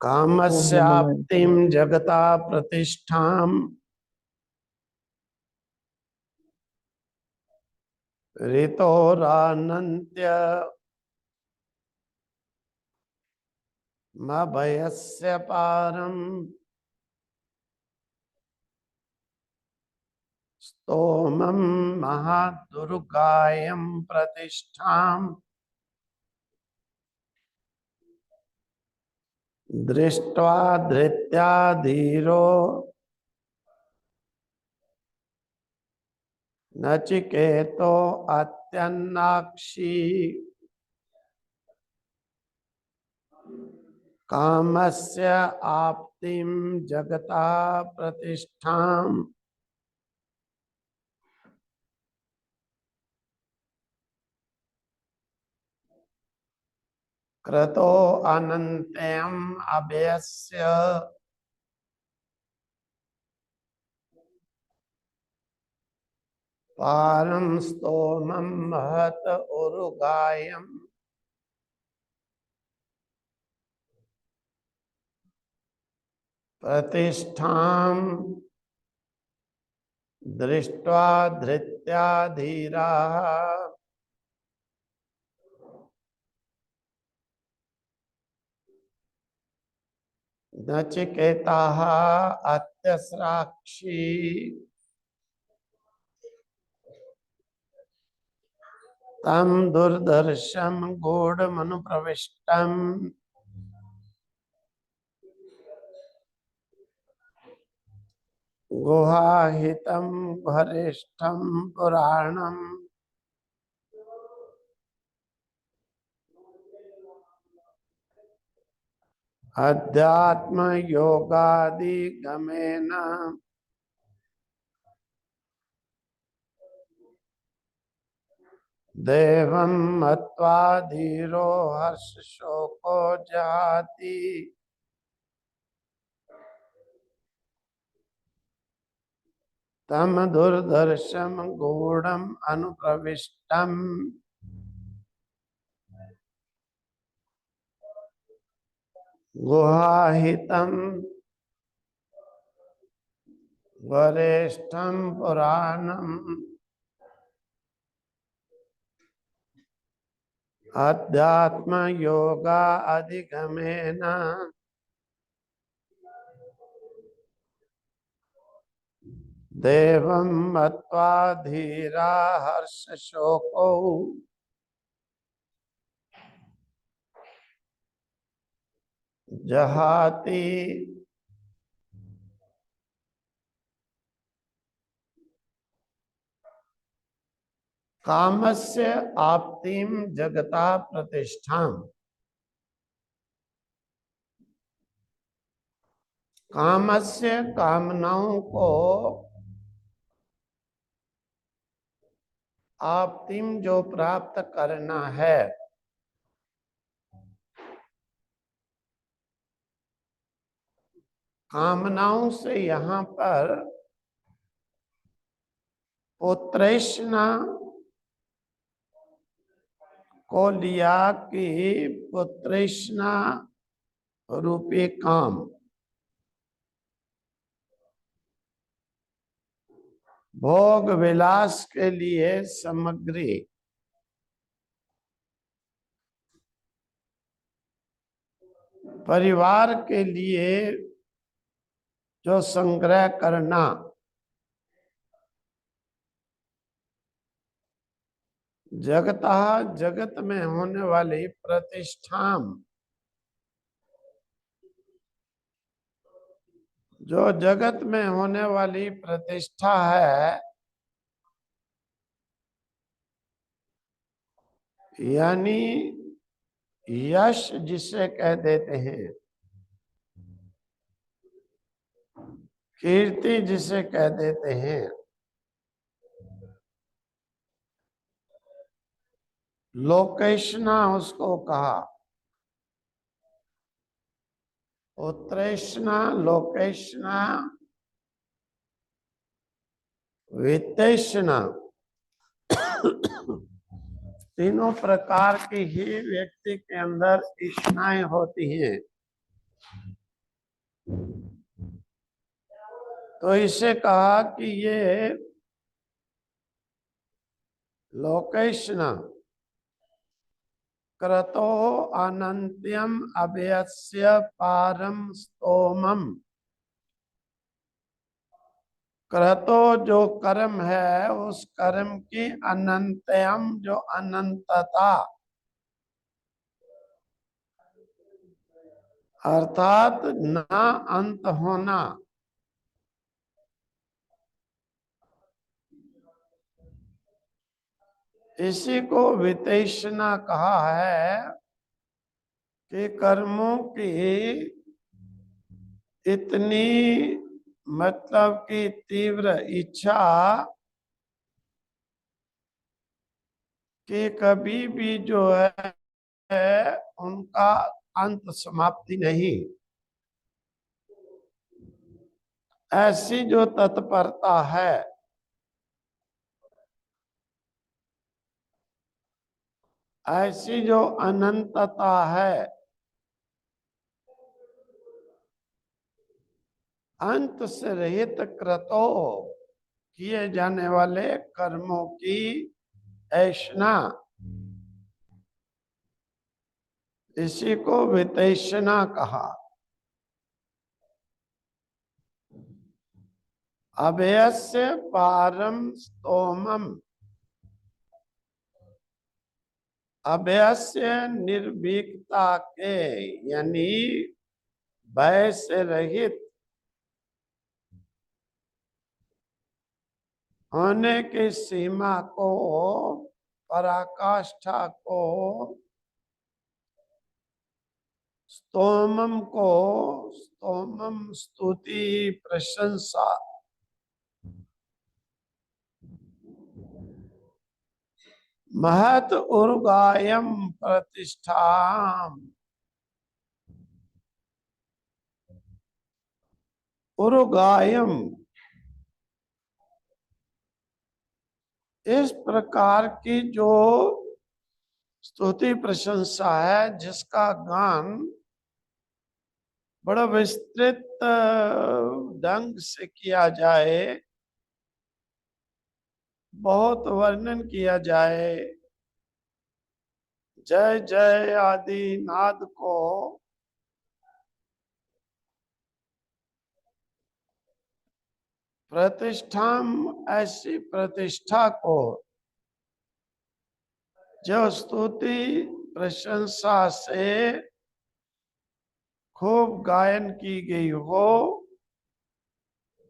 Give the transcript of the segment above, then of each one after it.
कामस्याप्तिं जगता प्रतिष्ठां ऋतोरानन्त्य मभयस्य पारम् स्तोमं महादुर्गायं प्रतिष्ठां दृष्ट्वा धृत्या धीरो नचिकेतो अत्यन्नाक्षी कामस्य आप्तिं जगता प्रतिष्ठां क्रतो अनन्त्यम् अभयस्य पारं स्तोमं महत उरुगायं प्रतिष्ठां दृष्ट्वा धृत्या धीराः नचिकेताः अत्यस्राक्षी तं दुर्दर्शं गूढमनुप्रविष्टम् गुहाहितं वरिष्ठं पुराणम् अध्यात्मयोगादिगमेन देवं मत्वा धीरो हर्षशोको जाति तम दुर्दर्शम गूढ़म अनुप्रविष्टम गुहाहितं वरिष्ठं पुराणम् अध्यात्म योगा अधिगमेन देवं मत्वा धीरा हर्षशोको जहाति कामस्य आप्तिम जगता प्रतिष्ठां कामस्य कामनाओं को आप्तिम जो प्राप्त करना है कामनाओं से यहाँ पर पुत्रैष्णा को लिया कि पुत्रैष्णा रूपी काम भोग विलास के लिए सामग्री परिवार के लिए जो संग्रह करना जगता जगत में होने वाली प्रतिष्ठा जो जगत में होने वाली प्रतिष्ठा है यानी यश जिसे कह देते हैं कीर्ति जिसे कह देते हैं लोकेशना उसको कहा उत्तरेशना लोकेशना वित्तेशना तीनों प्रकार की ही व्यक्ति के अंदर इच्छाएं होती हैं तो इसे कहा कि ये लोकेशना क्रतो अनंत्यम अभयस्य पारम स्तोमम। क्रतो जो कर्म है, उस कर्म की अनंतयम जो अनंतता, अर्थात न अंत होना। इसी को वितैषणा कहा है कि कर्मों की इतनी मतलब कि तीव्र इच्छा कि कभी भी जो है उनका अंत समाप्ति नहीं। ऐसी जो तत्परता है, ऐसी जो अनंतता है, अंत से रहित कृतो किए जाने वाले कर्मों की ऐषणा, इसी को वितैषणा कहा। अभयस्य पारम स्तोमम, अभयस्य निर्भीकता के यानी भय से रहित होने की सीमा को, पराकाष्ठा को, स्तोमम को, स्तोमम स्तुति प्रशंसा, महत उर्गायम प्रतिष्ठा, उर्गायम इस प्रकार की जो स्तुति प्रशंसा है, जिसका गान बड़ा विस्तृत ढंग से किया जाए, बहुत वर्णन किया जाए, जय जय आदि नाद को प्रतिष्ठा, ऐसी प्रतिष्ठा को जो स्तुति प्रशंसा से खूब गायन की गई हो,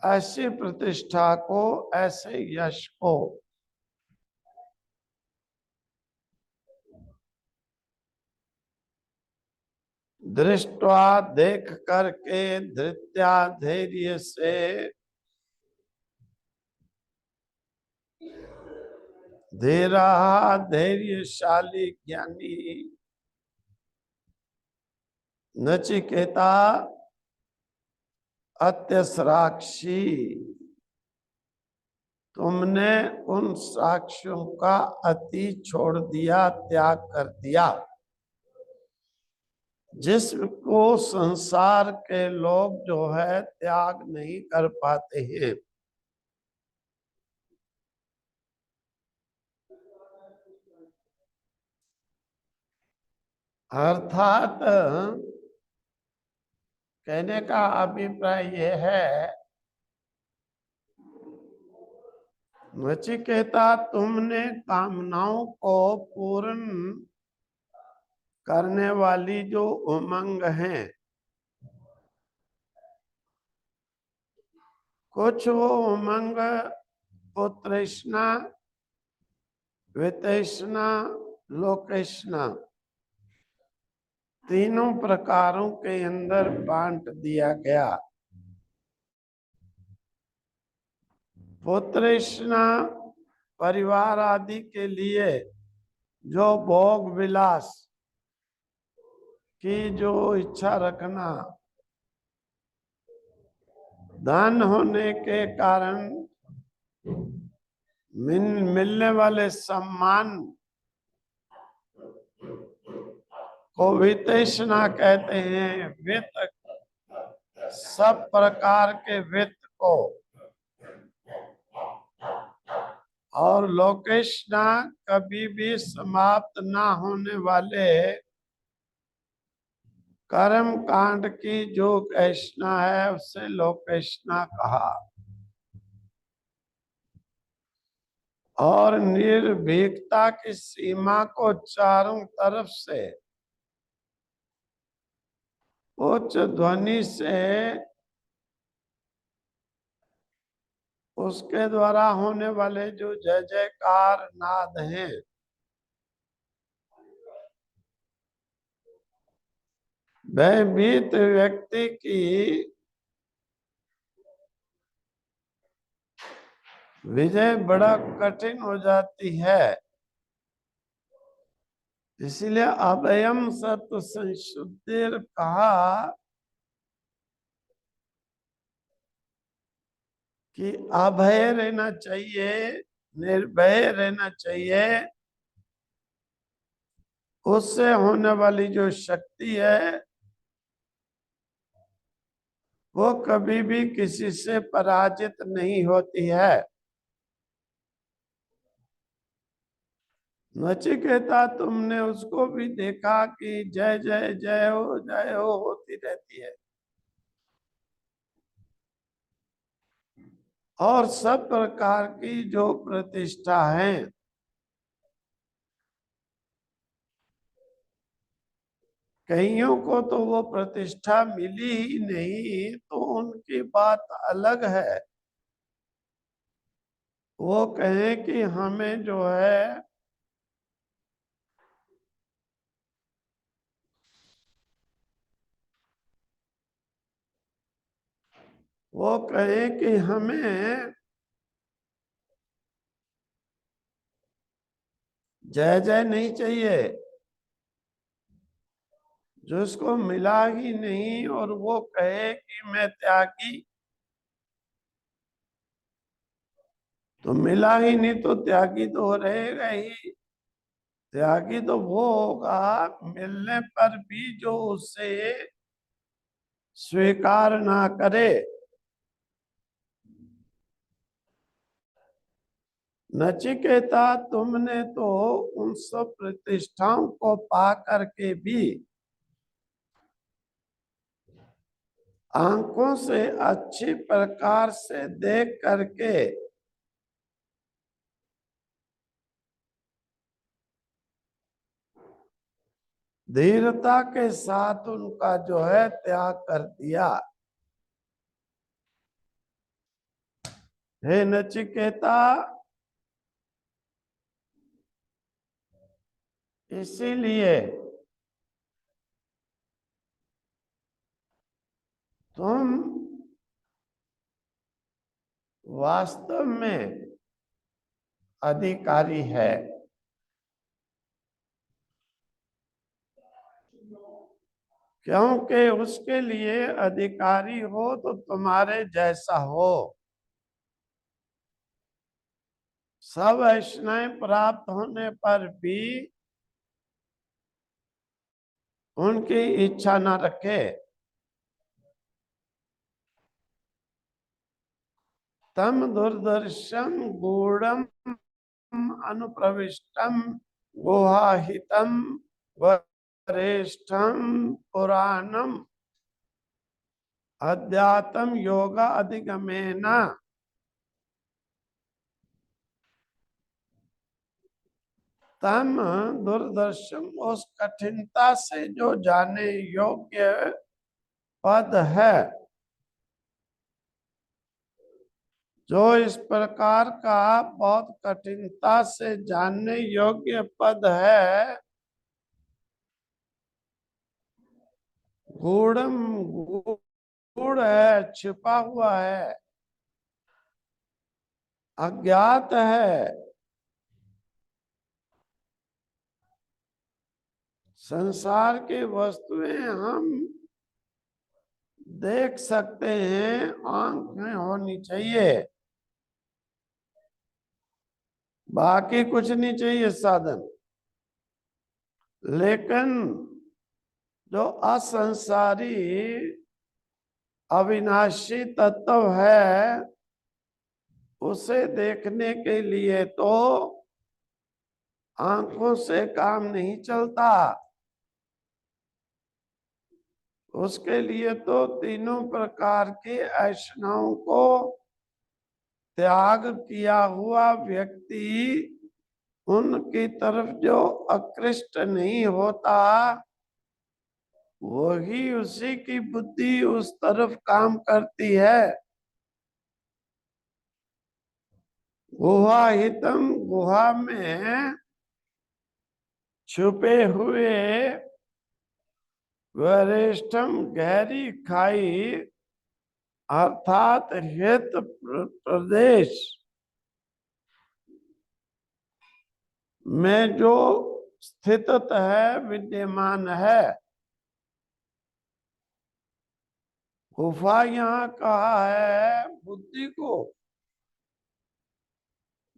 ऐसी प्रतिष्ठा को, ऐसे यश को दृष्टवा देख करके धृत्या धैर्य से, धीरा धैर्यशाली ज्ञानी नचिकेता अत्यसराक्षी, तुमने उन साक्षियों का अति छोड़ दिया, त्याग कर दिया, जिसको संसार के लोग जो है त्याग नहीं कर पाते हैं। अर्थात कहने का अभिप्राय यह है, नचिकेता तुमने कामनाओं को पूर्ण करने वाली जो उमंग है, कुछ वो उमंग पुत्रष्णा, वितृष्णा, लोकेष्णा, तीनों प्रकारों के अंदर बांट दिया गया। पुत्रष्णा परिवार आदि के लिए जो भोग विलास की जो इच्छा रखना, धन होने के कारण मिलने वाले सम्मान को वितृष्णा कहते हैं। वित्त सब प्रकार के वित्त को और लोकेशना कभी भी समाप्त ना होने वाले कर्म कांड की जो कैष्णा है उसे लोकेशना कहा। और निर्भीकता की सीमा को चारों तरफ से उच्च ध्वनि से उसके द्वारा होने वाले जो जय जयकार नाद हैं, भयभीत व्यक्ति की विजय बड़ा कठिन हो जाती है। इसलिए अभयम सत्व संशुद्धिर कहा कि अभय रहना चाहिए, निर्भय रहना चाहिए। उससे होने वाली जो शक्ति है वो कभी भी किसी से पराजित नहीं होती है। नचिकेता, तुमने उसको भी देखा कि जय जय जय हो होती रहती है और सब प्रकार की जो प्रतिष्ठा है, कईयों को तो वो प्रतिष्ठा मिली ही नहीं तो उनकी बात अलग है। वो कहें कि हमें जो है वो कहें कि हमें जय जय नहीं चाहिए, जो उसको मिला ही नहीं, और वो कहे कि मैं त्यागी, तो मिला ही नहीं तो त्यागी तो रहेगा ही। त्यागी तो वो होगा मिलने पर भी जो उसे स्वीकार ना करे। नचिकेता, तुमने तो उन सब प्रतिष्ठाओं को पा करके भी आंखों से अच्छी प्रकार से देख करके धीरता के साथ उनका जो है त्याग कर दिया। हे नचिकेता, इसीलिए तुम वास्तव में अधिकारी है, क्योंकि उसके लिए अधिकारी हो तो तुम्हारे जैसा हो। सब वैष्णव प्राप्त होने पर भी उनकी इच्छा न रखे। तम दुर्दर्शम गूढ़म अनुप्रविष्टम गुहाहितम वरिष्ठम पुराणम अध्यात्म योगा अधिगमेन। तम दुर्दर्शन उस कठिनता से जो जाने योग्य पद है, जो इस प्रकार का बहुत कठिनता से जानने योग्य पद है। गूढ़म, गूढ़ है, छिपा हुआ है, अज्ञात है। संसार की वस्तुएं हम देख सकते हैं, आंख में होनी चाहिए, बाकी कुछ नहीं चाहिए साधन। लेकिन जो असंसारी अविनाशी तत्व है, उसे देखने के लिए तो आंखों से काम नहीं चलता। उसके लिए तो तीनों प्रकार की ऐषणाओं को त्याग किया हुआ व्यक्ति उनकी तरफ जो आकृष्ट नहीं होता, वही उसी की बुद्धि उस तरफ काम करती है। गुहा हितम, गुहा में छुपे हुए वरिष्ठम गहरी खाई अर्थात हित प्रदेश में जो स्थित है, विद्यमान है। गुफा यहाँ कहा है बुद्धि को।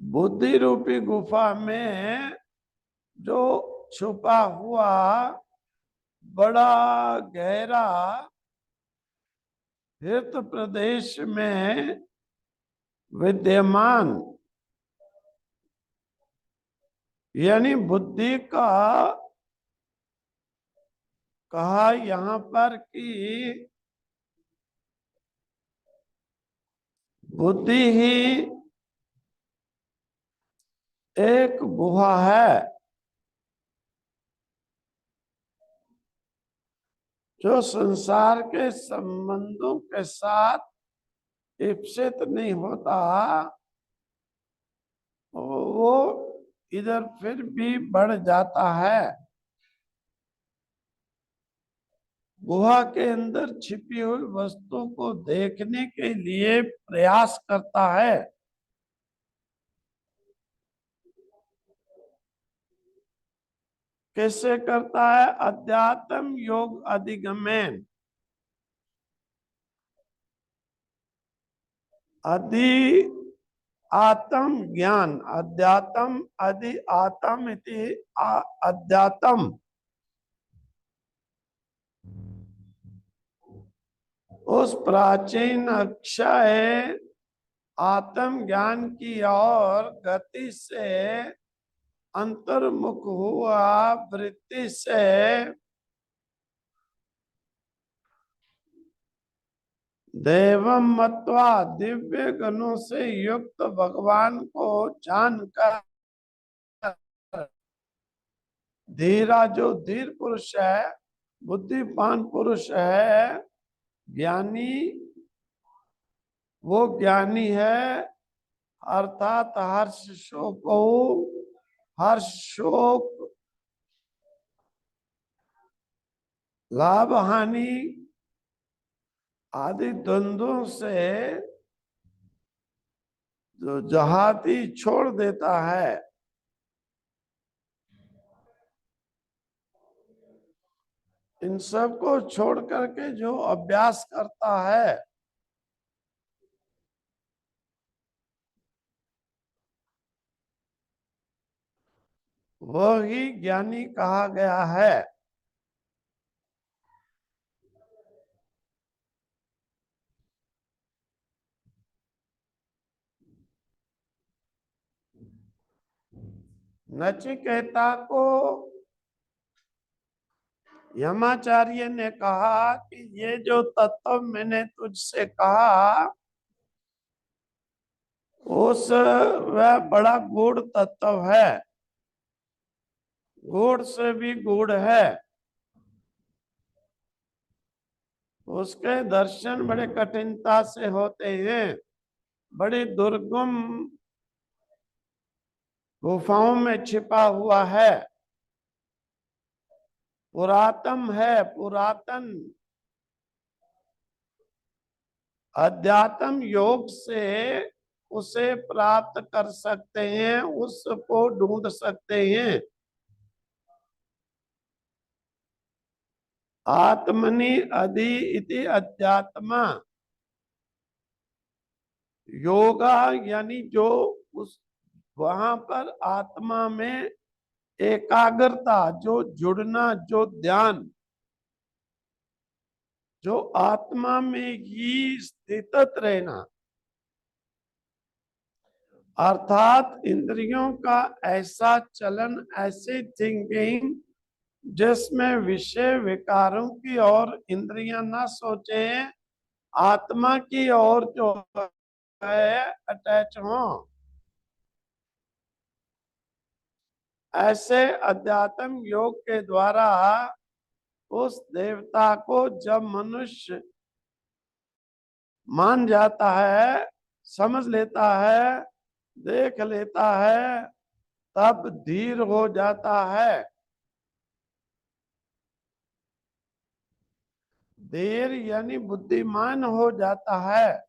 बुद्धि रूपी गुफा में जो छुपा हुआ बड़ा गहरा हित प्रदेश में विद्यमान, यानी बुद्धि का कहा यहाँ पर कि बुद्धि ही एक गुहा है जो संसार के संबंधों के साथ इप्सित नहीं होता, वो इधर फिर भी बढ़ जाता है। गुहा के अंदर छिपी हुई वस्तु को देखने के लिए प्रयास करता है। कैसे करता है? अध्यात्म योग अधिगमेन, अधि आत्म ज्ञान, अध्यात्म अधि आत्म इति अध्यात्म, उस प्राचीन अक्षय आत्म ज्ञान की ओर गति से अंतर्मुख हुआ वृत्ति से देवम मत्वा, दिव्य गुणों से युक्त भगवान को जानकर धीरा, जो धीर पुरुष है, बुद्धिमान पुरुष है, ज्ञानी, वो ज्ञानी है। अर्थात हर्ष शोक लाभ हानि आदि द्वंद्वों से जो जहाती छोड़ देता है, इन सब को छोड़ करके जो अभ्यास करता है, वह ही ज्ञानी कहा गया है। नचिकेता को यमाचार्य ने कहा कि ये जो तत्व मैंने तुझसे कहा, उस वह बड़ा गूढ़ तत्व है, गूढ़ से भी गूढ़ है। उसके दर्शन बड़े कठिनता से होते हैं, बड़ी दुर्गम गुफाओं में छिपा हुआ है, पुरातन है, पुरातन। अध्यात्म योग से उसे प्राप्त कर सकते हैं, उसको ढूंढ सकते हैं। आत्मनि अधि इति अध्यात्मा, योगा यानी जो उस वहां पर आत्मा में एकाग्रता, जो जुड़ना, जो ध्यान, जो आत्मा में ही स्थित रहना, अर्थात इंद्रियों का ऐसा चलन, ऐसी थिंकिंग जिसमें विषय विकारों की ओर इंद्रियां न सोचे, आत्मा की ओर जो है अटैच हो। ऐसे अध्यात्म योग के द्वारा उस देवता को जब मनुष्य मान जाता है, समझ लेता है, देख लेता है, तब धीर हो जाता है। धीर यानी बुद्धिमान हो जाता है,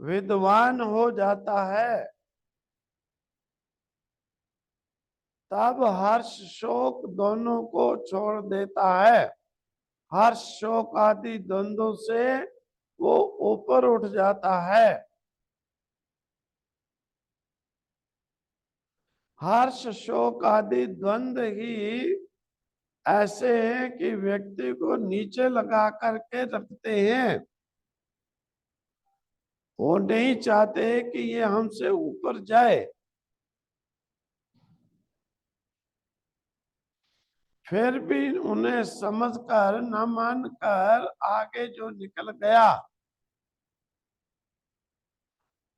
विद्वान हो जाता है। तब हर्ष शोक दोनों को छोड़ देता है। हर्ष शोक आदि द्वंद्वों से वो ऊपर उठ जाता है। हर्ष शोक आदि द्वंद्व ही ऐसे हैं कि व्यक्ति को नीचे लगा करके रखते हैं। वो नहीं चाहते कि ये हमसे ऊपर जाए। फिर भी उन्हें समझकर न मानकर आगे जो निकल गया,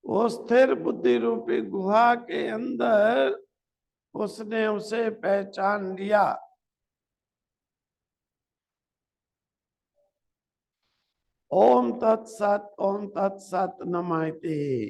वो स्थिर बुद्धि रूपी गुहा के अंदर उसने उसे पहचान लिया। ओम तत्सत, ओम तत्सत। नमः।